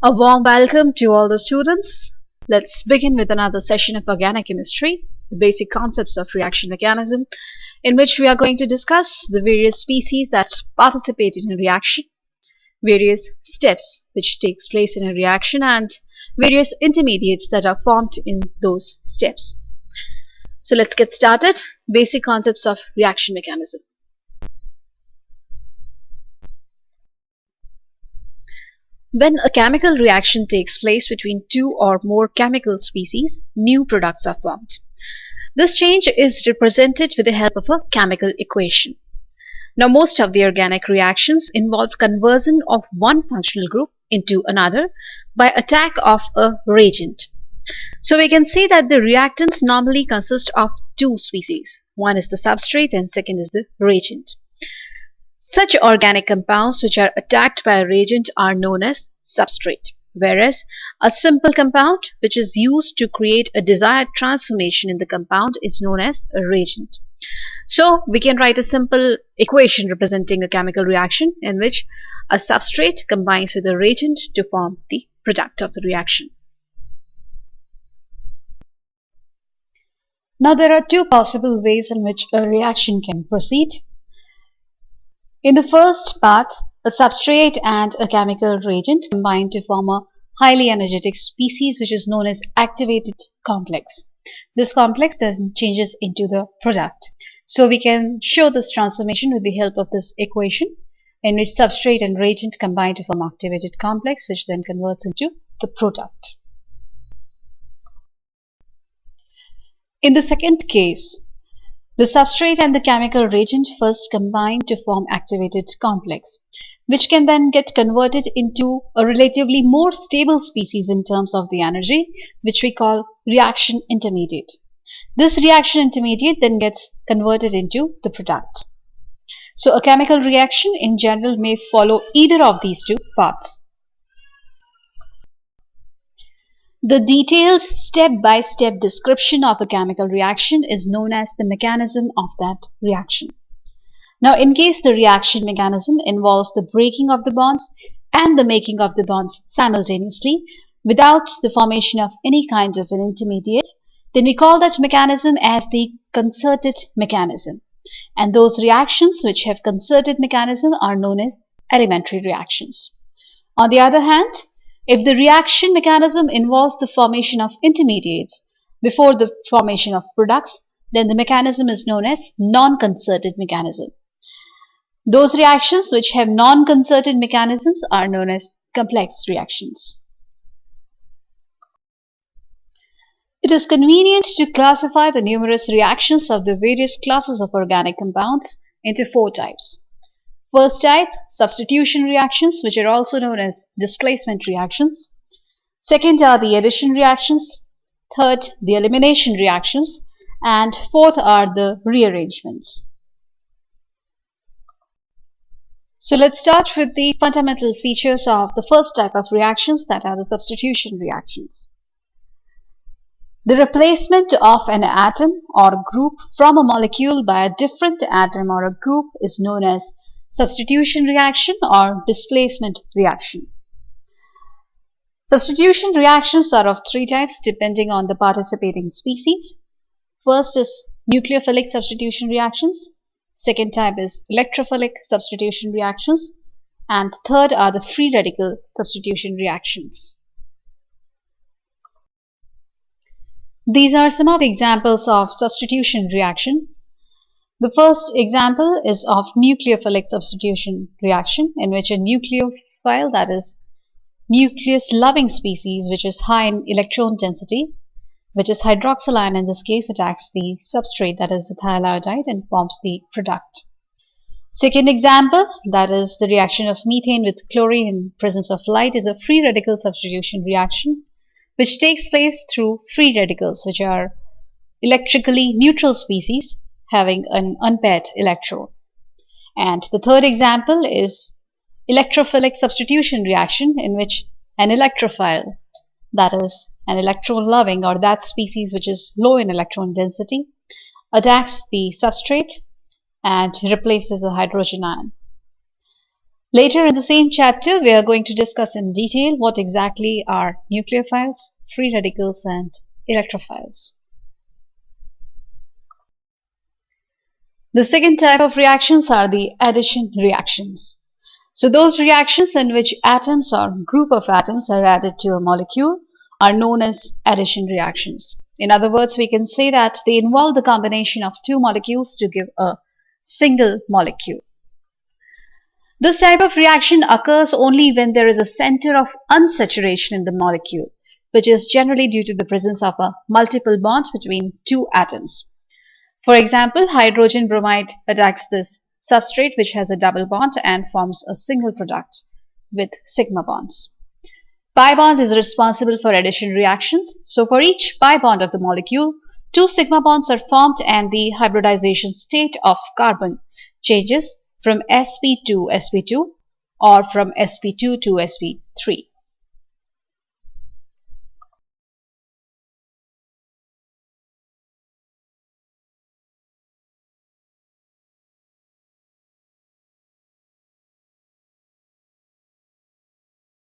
A warm welcome to all the students. Let's begin with another session of organic chemistry, the basic concepts of reaction mechanism, in which we are going to discuss the various species that participate in a reaction, various steps which takes place in a reaction, and various intermediates that are formed in those steps. So let's get started. Basic concepts of reaction mechanism. When a chemical reaction takes place between two or more chemical species, new products are formed. This change is represented with the help of a chemical equation. Now, most of the organic reactions involve conversion of one functional group into another by attack of a reagent. So we can say that the reactants normally consist of two species. One is the substrate and second is the reagent. Such organic compounds which are attacked by a reagent are known as substrate, whereas a simple compound which is used to create a desired transformation in the compound is known as a reagent. So we can write a simple equation representing a chemical reaction in which a substrate combines with a reagent to form the product of the reaction. Now there are two possible ways in which a reaction can proceed. In the first path, a substrate and a chemical reagent combine to form a highly energetic species which is known as activated complex. This complex then changes into the product. So we can show this transformation with the help of this equation in which substrate and reagent combine to form activated complex which then converts into the product. In the second case, the substrate and the chemical reagent first combine to form activated complex, which can then get converted into a relatively more stable species in terms of the energy, which we call reaction intermediate. This reaction intermediate then gets converted into the product. So a chemical reaction in general may follow either of these two paths. The detailed step-by-step description of a chemical reaction is known as the mechanism of that reaction. Now, in case the reaction mechanism involves the breaking of the bonds and the making of the bonds simultaneously without the formation of any kind of an intermediate, then we call that mechanism as the concerted mechanism. And those reactions which have concerted mechanism are known as elementary reactions. On the other hand, if the reaction mechanism involves the formation of intermediates before the formation of products, then the mechanism is known as non-concerted mechanism. Those reactions which have non-concerted mechanisms are known as complex reactions. It is convenient to classify the numerous reactions of the various classes of organic compounds into four types. First type, substitution reactions, which are also known as displacement reactions. Second are the addition reactions. Third, the elimination reactions. And fourth are the rearrangements. So let's start with the fundamental features of the first type of reactions, that are the substitution reactions. The replacement of an atom or group from a molecule by a different atom or a group is known as substitution reaction or displacement reaction. Substitution reactions are of three types depending on the participating species. First is nucleophilic substitution reactions. Second type is electrophilic substitution reactions. And third are the free radical substitution reactions. These are some of the examples of substitution reaction. The first example is of nucleophilic substitution reaction, in which a nucleophile, that is nucleus-loving species which is high in electron density, which is hydroxyl ion in this case, attacks the substrate, that is ethyl iodide, and forms the product. Second example, that is the reaction of methane with chlorine in presence of light, is a free radical substitution reaction which takes place through free radicals, which are electrically neutral species having an unpaired electron. And the third example is electrophilic substitution reaction, in which an electrophile, that is an electron-loving or that species which is low in electron density, attacks the substrate and replaces a hydrogen ion. Later in the same chapter, we are going to discuss in detail what exactly are nucleophiles, free radicals, and electrophiles. The second type of reactions are the addition reactions. So those reactions in which atoms or group of atoms are added to a molecule are known as addition reactions. In other words, we can say that they involve the combination of two molecules to give a single molecule. This type of reaction occurs only when there is a center of unsaturation in the molecule, which is generally due to the presence of a multiple bonds between two atoms. For example, hydrogen bromide attacks this substrate which has a double bond and forms a single product with sigma bonds. Pi bond is responsible for addition reactions. So for each pi bond of the molecule, two sigma bonds are formed and the hybridization state of carbon changes from sp to sp2 or from sp2 to sp3.